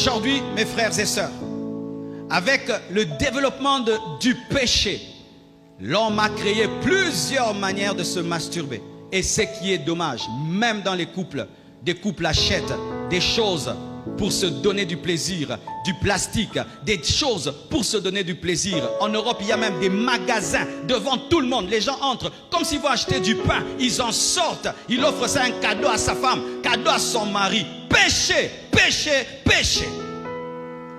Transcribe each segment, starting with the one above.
Aujourd'hui, mes frères et sœurs, avec le développement du péché, l'homme a créé plusieurs manières de se masturber. Et ce qui est dommage, même dans les couples, des couples achètent des choses pour se donner du plaisir, du plastique, des choses pour se donner du plaisir. En Europe, il y a même des magasins devant tout le monde. Les gens entrent comme s'ils vont acheter du pain. Ils en sortent. Il offre ça un cadeau à sa femme, cadeau à son mari. Péché, péché, péché.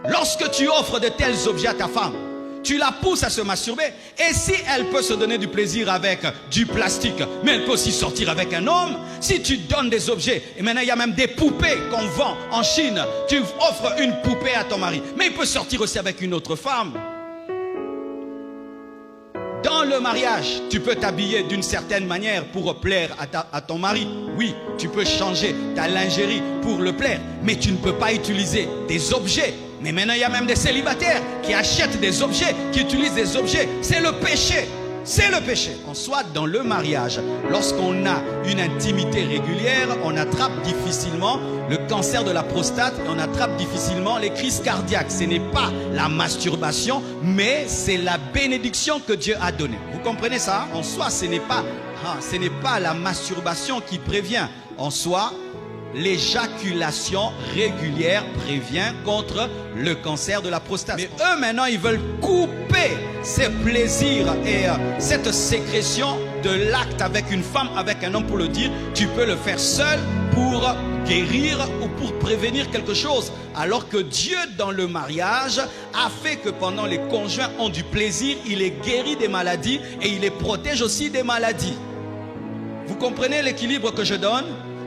Lorsque tu offres de tels objets à ta femme, tu la pousses à se masturber. Et si elle peut se donner du plaisir avec du plastique, mais elle peut aussi sortir avec un homme. Si tu donnes des objets, et maintenant il y a même des poupées qu'on vend en Chine. Tu offres une poupée à ton mari, mais il peut sortir aussi avec une autre femme. Dans le mariage, tu peux t'habiller d'une certaine manière pour plaire à ton mari. Oui, tu peux changer ta lingerie pour le plaire, mais tu ne peux pas utiliser des objets. Mais maintenant, il y a même des célibataires qui achètent des objets, qui utilisent des objets. C'est le péché. C'est le péché. En soit dans le mariage, lorsqu'on a une intimité régulière, on attrape difficilement le cancer de la prostate, on attrape difficilement les crises cardiaques. Ce n'est pas la masturbation, mais c'est la bénédiction que Dieu a donnée. Vous comprenez ça? En soi, ce n'est pas la masturbation qui prévient. En soi, l'éjaculation régulière prévient contre le cancer de la prostate. Mais eux maintenant ils veulent couper ces plaisirs et cette sécrétion de l'acte avec une femme, avec un homme pour le dire. Tu peux le faire seul pour guérir ou pour prévenir quelque chose. Alors que Dieu dans le mariage a fait que pendant les conjoints ont du plaisir, il les guérit des maladies et il les protège aussi des maladies. Vous comprenez l'équilibre que je donne?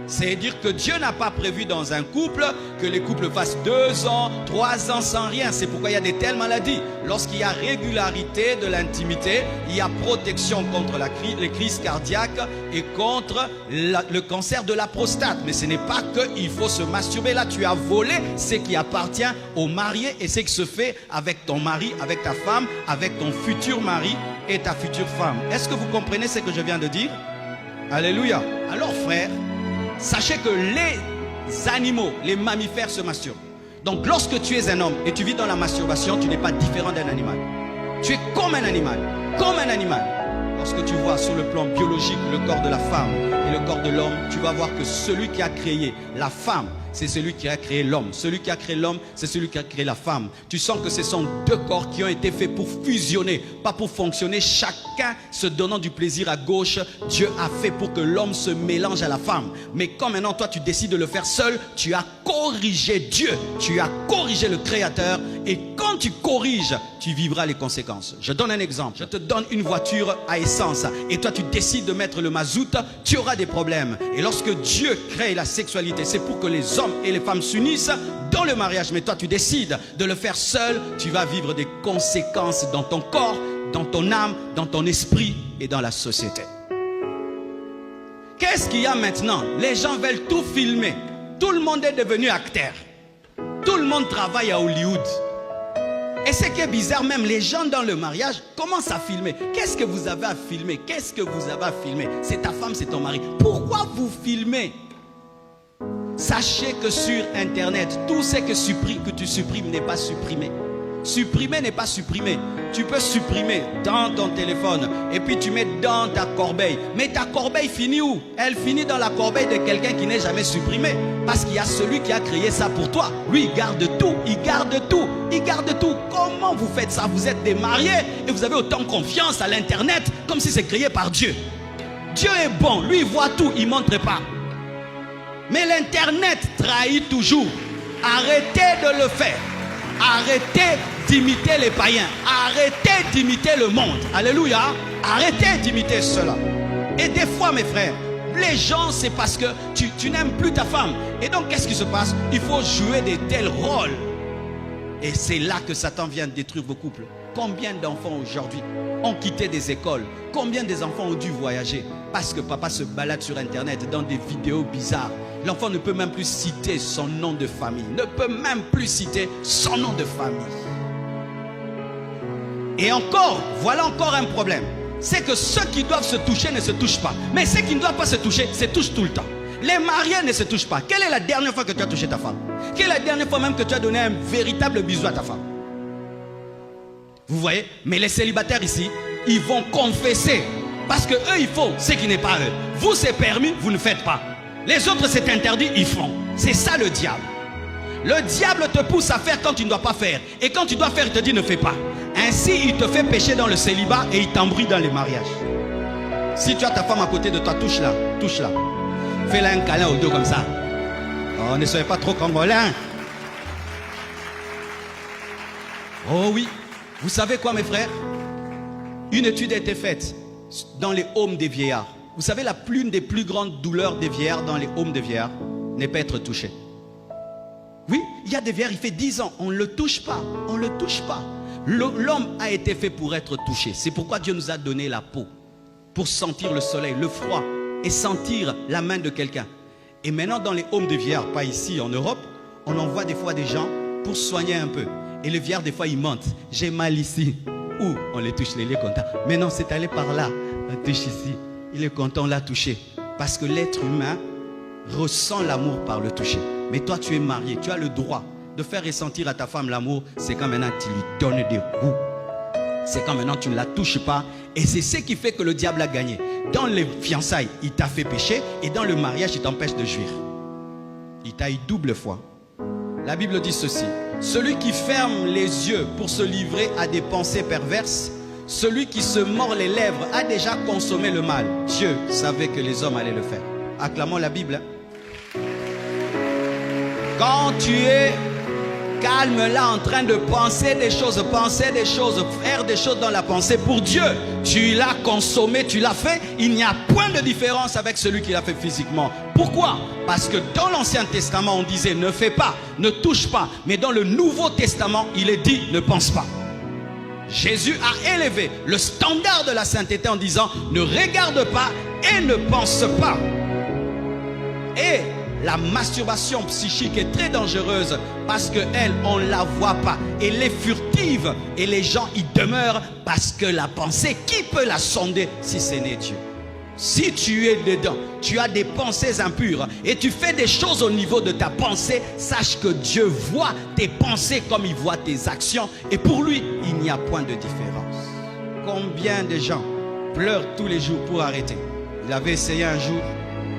C'est dire que Dieu n'a pas prévu dans un couple que les couples fassent 2 ans, 3 ans sans rien. C'est pourquoi il y a de telles maladies. Lorsqu'il y a régularité de l'intimité, il y a protection contre les crises cardiaques et contre le cancer de la prostate. Mais ce n'est pas qu'il faut se masturber. Là, tu as volé ce qui appartient au marié et ce qui se fait avec ton mari, avec ta femme, avec ton futur mari et ta future femme. Est-ce que vous comprenez ce que je viens de dire? Alléluia. Alors, frères, sachez que les animaux, les mammifères se masturbent. Donc lorsque tu es un homme et tu vis dans la masturbation, tu n'es pas différent d'un animal. Tu es comme un animal, comme un animal. Lorsque tu vois sur le plan biologique le corps de la femme et le corps de l'homme, tu vas voir que celui qui a créé la femme, c'est celui qui a créé l'homme. Celui qui a créé l'homme, c'est celui qui a créé la femme. Tu sens que ce sont 2 corps qui ont été faits pour fusionner, pas pour fonctionner, chacun se donnant du plaisir à gauche. Dieu a fait pour que l'homme se mélange à la femme. Mais quand maintenant toi tu décides de le faire seul, tu as corrigé Dieu, tu as corrigé le Créateur. Et quand tu corriges, tu vivras les conséquences. Je donne un exemple. Je te donne une voiture à essence et toi tu décides de mettre le mazout, tu auras des problèmes. Et lorsque Dieu crée la sexualité, c'est pour que les hommes et les femmes s'unissent dans le mariage. Mais toi tu décides de le faire seul, tu vas vivre des conséquences dans ton corps, dans ton âme, dans ton esprit et dans la société. Qu'est-ce qu'il y a maintenant? Les gens veulent tout filmer. Tout le monde est devenu acteur. Tout le monde travaille à Hollywood. Et ce qui est bizarre, même les gens dans le mariage commencent à filmer. Qu'est-ce que vous avez à filmer? Qu'est-ce que vous avez à filmer? C'est ta femme, c'est ton mari. Pourquoi vous filmez? Sachez que sur Internet, tout ce que tu supprimes n'est pas supprimé. Supprimer n'est pas supprimé. Tu peux supprimer dans ton téléphone et puis tu mets dans ta corbeille. Mais ta corbeille finit où? Elle finit dans la corbeille de quelqu'un qui n'est jamais supprimé. Parce qu'il y a celui qui a créé ça pour toi. Lui, il garde tout, il garde tout, il garde tout. Comment vous faites ça? Vous êtes des mariés et vous avez autant confiance à l'Internet comme si c'est créé par Dieu. Dieu est bon, lui il voit tout, il ne montre pas. Mais l'Internet trahit toujours. Arrêtez de le faire. Arrêtez d'imiter les païens. Arrêtez d'imiter le monde. Alléluia. Arrêtez d'imiter cela. Et des fois, mes frères, les gens, c'est parce que tu n'aimes plus ta femme. Et donc, qu'est-ce qui se passe? Il faut jouer de tels rôles. Et c'est là que Satan vient détruire vos couples. Combien d'enfants aujourd'hui ont quitté des écoles? Combien des enfants ont dû voyager? Parce que papa se balade sur Internet dans des vidéos bizarres. L'enfant ne peut même plus citer son nom de famille. Ne peut même plus citer son nom de famille. Et encore, voilà encore un problème. C'est que ceux qui doivent se toucher ne se touchent pas. Mais ceux qui ne doivent pas se toucher, se touchent tout le temps. Les mariés ne se touchent pas. Quelle est la dernière fois que tu as touché ta femme? Quelle est la dernière fois même que tu as donné un véritable bisou à ta femme? Vous voyez? Mais les célibataires ici, ils vont confesser. Parce que eux, ils font ce qui n'est pas eux. Vous, c'est permis, vous ne faites pas. Les autres, c'est interdit, ils font. C'est ça le diable. Le diable te pousse à faire quand tu ne dois pas faire. Et quand tu dois faire, il te dit ne fais pas. Ainsi, il te fait pécher dans le célibat et il t'embrouille dans les mariages. Si tu as ta femme à côté de toi, touche-la, touche-la. Fais-la un câlin au dos comme ça. Oh, ne soyez pas trop congolais. Oh oui. Vous savez quoi, mes frères? Une étude a été faite dans les homes des vieillards. Vous savez, l'une des plus grandes douleurs des vieillards dans les homes des vieillards n'est pas être touché. Oui, il y a des vieillards, il fait 10 ans, on ne le touche pas, on ne le touche pas. L'homme a été fait pour être touché. C'est pourquoi Dieu nous a donné la peau, pour sentir le soleil, le froid et sentir la main de quelqu'un. Et maintenant, dans les homes de vieillards, pas ici en Europe, on envoie des fois des gens pour soigner un peu. Et le vieillard, des fois, il mentent. J'ai mal ici. Ou on les touche, il est content. Mais non, c'est allé par là. On touche ici. Il est content, on l'a touché. Parce que l'être humain ressent l'amour par le toucher. Mais toi, tu es marié. Tu as le droit de faire ressentir à ta femme l'amour. C'est quand maintenant tu lui donnes des goûts. C'est quand maintenant tu ne la touches pas. Et c'est ce qui fait que le diable a gagné. Dans les fiançailles, il t'a fait pécher. Et dans le mariage, il t'empêche de jouir. Il t'a eu double fois. La Bible dit ceci. Celui qui ferme les yeux pour se livrer à des pensées perverses, celui qui se mord les lèvres a déjà consommé le mal. Dieu savait que les hommes allaient le faire. Acclamons la Bible. Quand tu es calme là en train de penser des choses, faire des choses dans la pensée pour Dieu, tu l'as consommé, tu l'as fait, il n'y a point de différence avec celui qui l'a fait physiquement. Pourquoi? Parce que dans l'Ancien Testament on disait ne fais pas, ne touche pas, mais dans le Nouveau Testament il est dit ne pense pas. Jésus a élevé le standard de la sainteté en disant ne regarde pas et ne pense pas. Et la masturbation psychique est très dangereuse parce qu'elle, on ne la voit pas. Elle est furtive et les gens y demeurent parce que la pensée, qui peut la sonder si ce n'est Dieu? Si tu es dedans, tu as des pensées impures et tu fais des choses au niveau de ta pensée, sache que Dieu voit tes pensées comme il voit tes actions et pour lui, il n'y a point de différence. Combien de gens pleurent tous les jours pour arrêter? Il avait essayé un jour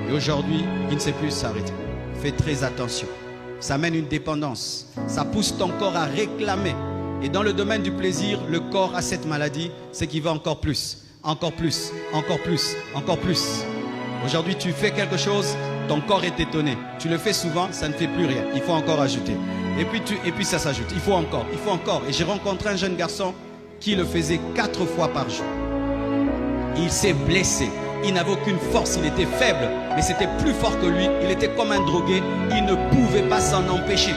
et aujourd'hui, il ne sait plus s'arrêter. Fais très attention. Ça mène une dépendance. Ça pousse ton corps à réclamer. Et dans le domaine du plaisir, le corps a cette maladie, c'est qu'il veut encore plus. Encore plus, encore plus, encore plus. Aujourd'hui, tu fais quelque chose, ton corps est étonné. Tu le fais souvent, ça ne fait plus rien. Il faut encore ajouter. Et puis ça s'ajoute. Il faut encore, il faut encore. Et j'ai rencontré un jeune garçon qui le faisait 4 fois par jour. Il s'est blessé. Il n'avait aucune force, il était faible. Mais c'était plus fort que lui. Il était comme un drogué. Il ne pouvait pas s'en empêcher.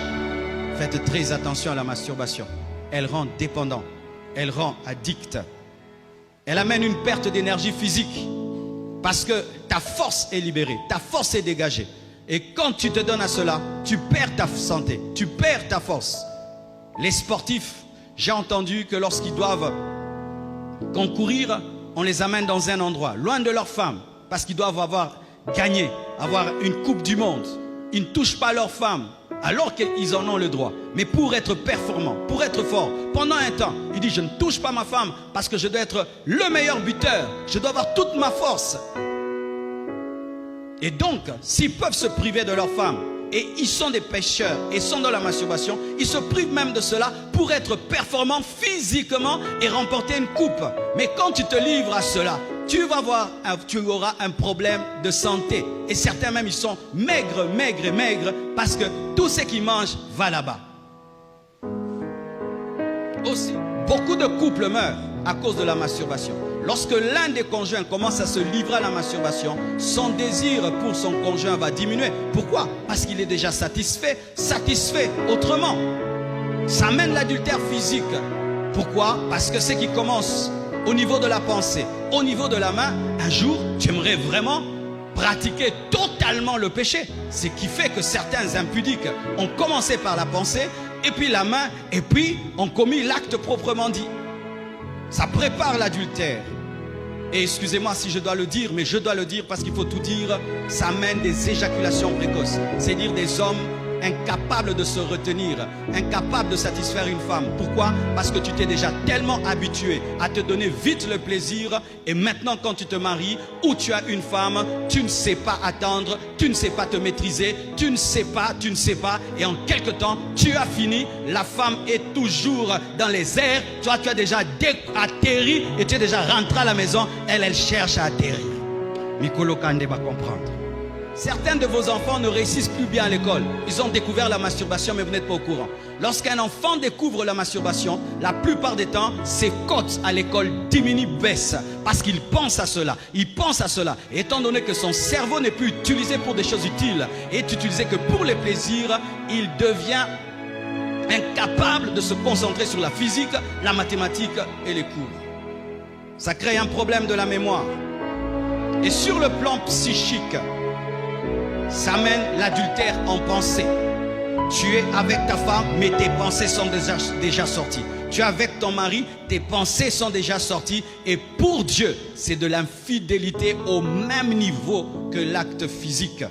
Faites très attention à la masturbation. Elle rend dépendant. Elle rend addict. Elle amène une perte d'énergie physique parce que ta force est libérée, ta force est dégagée. Et quand tu te donnes à cela, tu perds ta santé, tu perds ta force. Les sportifs, j'ai entendu que lorsqu'ils doivent concourir, on les amène dans un endroit, loin de leurs femmes, parce qu'ils doivent avoir gagné, avoir une coupe du monde. Ils ne touchent pas leurs femmes, alors qu'ils en ont le droit. Mais pour être performant, pour être fort, pendant un temps, il dit je ne touche pas ma femme parce que je dois être le meilleur buteur. Je dois avoir toute ma force. Et donc, s'ils peuvent se priver de leur femme, et ils sont des pécheurs, et sont dans la masturbation, ils se privent même de cela pour être performants physiquement et remporter une coupe. Mais quand tu te livres à cela, tu vas voir, tu auras un problème de santé. Et certains même, ils sont maigres, maigres, maigres, parce que tout ce qu'ils mangent va là-bas. Aussi, beaucoup de couples meurent à cause de la masturbation. Lorsque l'un des conjoints commence à se livrer à la masturbation, son désir pour son conjoint va diminuer. Pourquoi? Parce qu'il est déjà satisfait autrement. Ça amène l'adultère physique. Pourquoi? Parce que ce qui commence au niveau de la pensée, au niveau de la main, un jour, tu aimerais vraiment pratiquer totalement le péché. Ce qui fait que certains impudiques ont commencé par la pensée, et puis la main, et puis ont commis l'acte proprement dit. Ça prépare l'adultère. Et excusez-moi si je dois le dire, mais je dois le dire parce qu'il faut tout dire, ça amène des éjaculations précoces. C'est-à-dire des hommes incapables de se retenir, incapables de satisfaire une femme. Pourquoi? Parce que tu t'es déjà tellement habitué à te donner vite le plaisir, et maintenant quand tu te maries ou tu as une femme, tu ne sais pas attendre, tu ne sais pas te maîtriser, tu ne sais pas, et en quelque temps, tu as fini, la femme est toujours dans les airs, toi tu as déjà atterri et tu es déjà rentré à la maison, elle cherche à atterrir. Mikolo Kande va comprendre. Certains de vos enfants ne réussissent plus bien à l'école. Ils ont découvert la masturbation, mais vous n'êtes pas au courant. Lorsqu'un enfant découvre la masturbation, la plupart des temps, ses cotes à l'école diminuent, baissent. Parce qu'il pense à cela. Il pense à cela. Et étant donné que son cerveau n'est plus utilisé pour des choses utiles, et est utilisé que pour les plaisirs, il devient incapable de se concentrer sur la physique, la mathématique et les cours. Ça crée un problème de la mémoire. Et sur le plan psychique, ça mène l'adultère en pensée. Tu es avec ta femme, mais tes pensées sont déjà sorties. Tu es avec ton mari, tes pensées sont déjà sorties. Et pour Dieu, c'est de l'infidélité au même niveau que l'acte physique.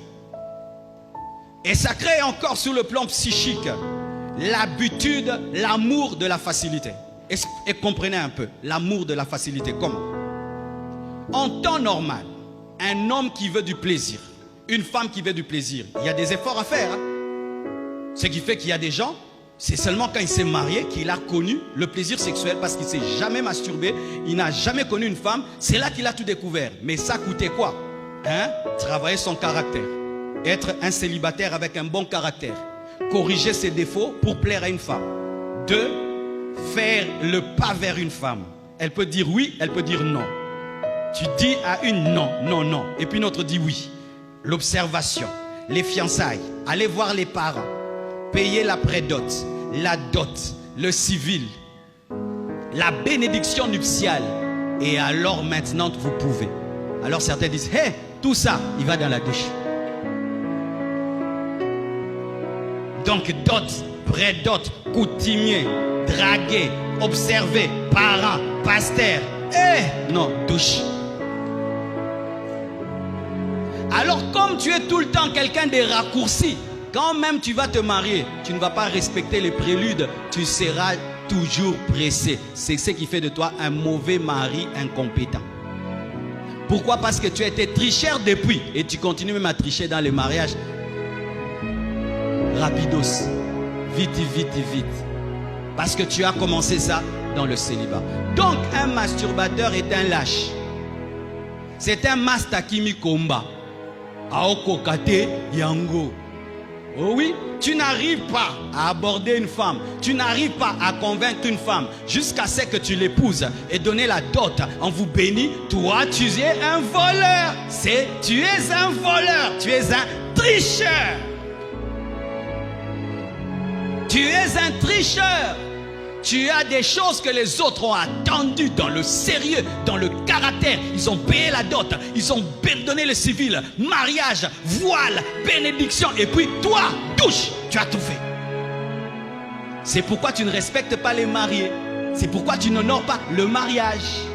Et ça crée encore sur le plan psychique l'habitude, l'amour de la facilité. Et comprenez un peu, l'amour de la facilité, comment? En temps normal, un homme qui veut du plaisir, une femme qui veut du plaisir, il y a des efforts à faire. Ce qui fait qu'il y a des gens, c'est seulement quand il s'est marié qu'il a connu le plaisir sexuel parce qu'il ne s'est jamais masturbé, il n'a jamais connu une femme, c'est là qu'il a tout découvert. Mais ça coûtait quoi? Travailler son caractère, être un célibataire avec un bon caractère, corriger ses défauts pour plaire à une femme. 2, faire le pas vers une femme. Elle peut dire oui, elle peut dire non. Tu dis à une non, non, non, et puis une autre dit oui. L'observation, les fiançailles, aller voir les parents, payer la prédot, la dot, le civil, la bénédiction nuptiale. Et alors maintenant vous pouvez. Alors certains disent, hé, tout ça, il va dans la douche. Donc dot, prédot, coutumier, draguer, observer, parents, pasteur, non, douche. Alors comme tu es tout le temps quelqu'un de raccourci, quand même tu vas te marier, tu ne vas pas respecter les préludes, tu seras toujours pressé. C'est ce qui fait de toi un mauvais mari incompétent. Pourquoi? Parce que tu as été tricheur depuis et tu continues même à tricher dans les mariages. Rapidos, vite, vite, vite. Parce que tu as commencé ça dans le célibat. Donc un masturbateur est un lâche. C'est un mastakimi komba. Aokokate yango. Oh oui, tu n'arrives pas à aborder une femme, tu n'arrives pas à convaincre une femme jusqu'à ce que tu l'épouses et donner la dot. On vous bénit, toi tu es un voleur. Tu es un voleur, tu es un tricheur. Tu es un tricheur. Tu as des choses que les autres ont attendues dans le sérieux, dans le caractère. Ils ont payé la dot, ils ont donné le civil, mariage, voile, bénédiction. Et puis toi, douche, tu as tout fait. C'est pourquoi tu ne respectes pas les mariés. C'est pourquoi tu n'honores pas le mariage.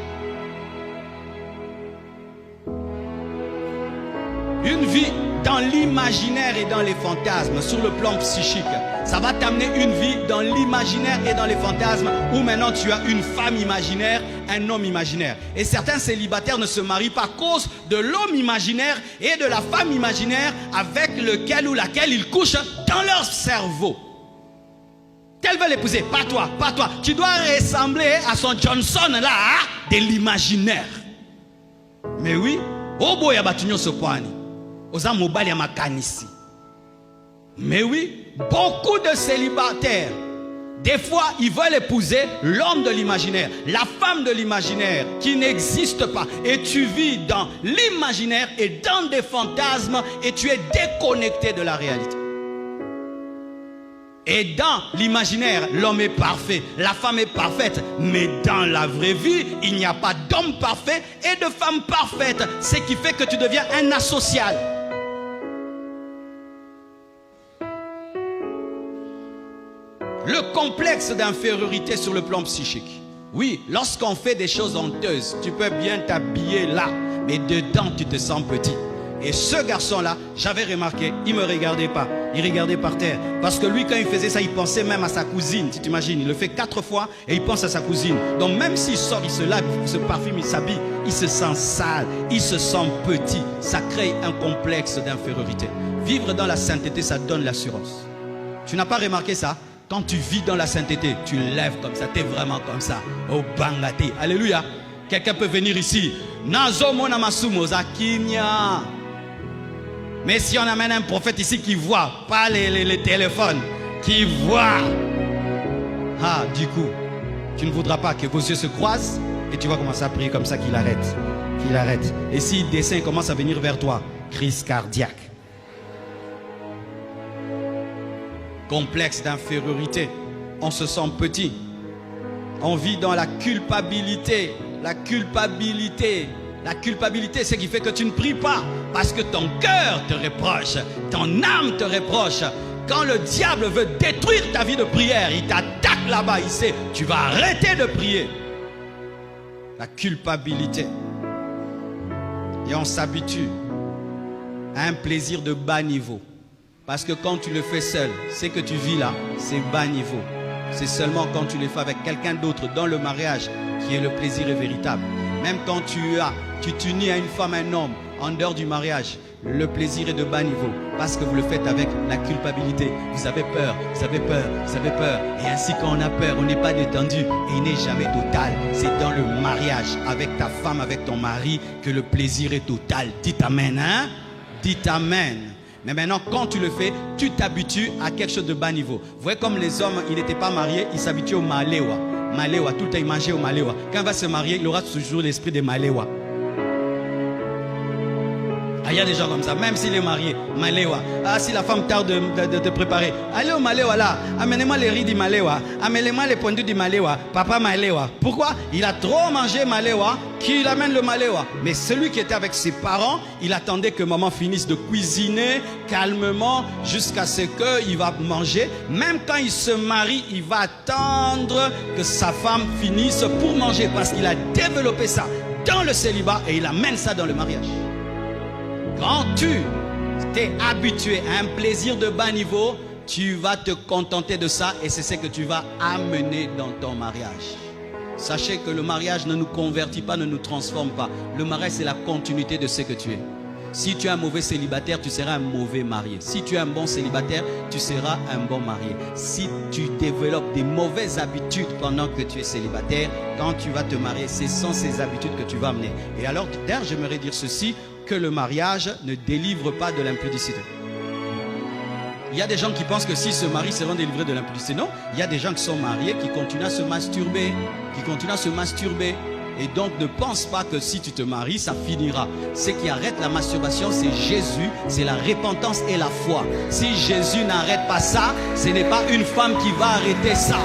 Une vie dans l'imaginaire et dans les fantasmes, sur le plan psychique. Ça va t'amener une vie dans l'imaginaire et dans les fantasmes, où maintenant tu as une femme imaginaire, un homme imaginaire. Et certains célibataires ne se marient pas à cause de l'homme imaginaire et de la femme imaginaire avec lequel ou laquelle ils couchent dans leur cerveau. Qu'elle veut l'épouser? Pas toi, pas toi. Tu dois ressembler à son Johnson là, de l'imaginaire. Mais oui, au bout, il y a batunyo sopani. Mais oui, beaucoup de célibataires, des fois, ils veulent épouser l'homme de l'imaginaire, la femme de l'imaginaire qui n'existe pas. Et tu vis dans l'imaginaire et dans des fantasmes et tu es déconnecté de la réalité. Et dans l'imaginaire, l'homme est parfait, la femme est parfaite. Mais dans la vraie vie, il n'y a pas d'homme parfait et de femme parfaite. Ce qui fait que tu deviens un asocial. Le complexe d'infériorité sur le plan psychique. Oui, lorsqu'on fait des choses honteuses, tu peux bien t'habiller là, mais dedans tu te sens petit. Et ce garçon-là, j'avais remarqué, il ne me regardait pas, il regardait par terre. Parce que lui, quand il faisait ça, il pensait même à sa cousine, tu t'imagines. Il le fait 4 fois et il pense à sa cousine. Donc même s'il sort, il se lave, il se parfume, il s'habille, il se sent sale, il se sent petit. Ça crée un complexe d'infériorité. Vivre dans la sainteté, ça donne l'assurance. Tu n'as pas remarqué ça? Quand tu vis dans la sainteté, tu lèves comme ça, tu es vraiment comme ça. Oh bangate, alléluia. Quelqu'un peut venir ici. Nazo mona masumo zakimia. Mais si on amène un prophète ici qui voit, pas les téléphones, qui voit, ah, du coup, tu ne voudras pas que vos yeux se croisent et tu vas commencer à prier comme ça qu'il arrête. Qu'il arrête. Et si le dessin commence à venir vers toi, crise cardiaque. Complexe d'infériorité. On se sent petit. On vit dans la culpabilité. La culpabilité. La culpabilité, c'est ce qui fait que tu ne pries pas. Parce que ton cœur te reproche. Ton âme te reproche. Quand le diable veut détruire ta vie de prière, il t'attaque là-bas. Il sait, tu vas arrêter de prier. La culpabilité. Et on s'habitue à un plaisir de bas niveau. Parce que quand tu le fais seul, ce que tu vis là, c'est bas niveau. C'est seulement quand tu le fais avec quelqu'un d'autre dans le mariage qui est le plaisir est véritable. Même quand tu t'unis à une femme, un homme, en dehors du mariage, le plaisir est de bas niveau. Parce que vous le faites avec la culpabilité. Vous avez peur, vous avez peur, vous avez peur. Et ainsi quand on a peur, on n'est pas détendu. Et il n'est jamais total. C'est dans le mariage, avec ta femme, avec ton mari, que le plaisir est total. Dites amen, hein? Dites amen. Mais maintenant, quand tu le fais, tu t'habitues à quelque chose de bas niveau. Vous voyez comme les hommes, ils n'étaient pas mariés, ils s'habituaient au malewa. Malewa, tout le temps, ils mangeaient au malewa. Quand il va se marier, il aura toujours l'esprit de malewa. Ah, il y a des gens comme ça, même s'il est marié, malewa. Ah, si la femme tarde de te préparer, allez au malewa là, amenez-moi les riz du malewa, amenez-moi les pondus du malewa, papa malewa. Pourquoi? Il a trop mangé malewa, qu'il amène le malewa. Mais celui qui était avec ses parents, il attendait que maman finisse de cuisiner calmement jusqu'à ce qu'il va manger. Même quand il se marie, il va attendre que sa femme finisse pour manger parce qu'il a développé ça dans le célibat et il amène ça dans le mariage. Quand tu t'es habitué à un plaisir de bas niveau, tu vas te contenter de ça et c'est ce que tu vas amener dans ton mariage. Sachez que le mariage ne nous convertit pas, ne nous transforme pas. Le mariage, c'est la continuité de ce que tu es. Si tu es un mauvais célibataire, tu seras un mauvais marié. Si tu es un bon célibataire, tu seras un bon marié. Si tu développes des mauvaises habitudes pendant que tu es célibataire, quand tu vas te marier, ce sont ces habitudes que tu vas amener. Et alors, d'ailleurs, j'aimerais dire ceci, que le mariage ne délivre pas de l'impudicité. Il y a des gens qui pensent que s'ils se marient, seront délivrés de l'impudicité. Non, il y a des gens qui sont mariés, qui continuent à se masturber, Et donc ne pense pas que si tu te maries, ça finira. Ce qui arrête la masturbation, c'est Jésus, c'est la repentance et la foi. Si Jésus n'arrête pas ça, ce n'est pas une femme qui va arrêter ça.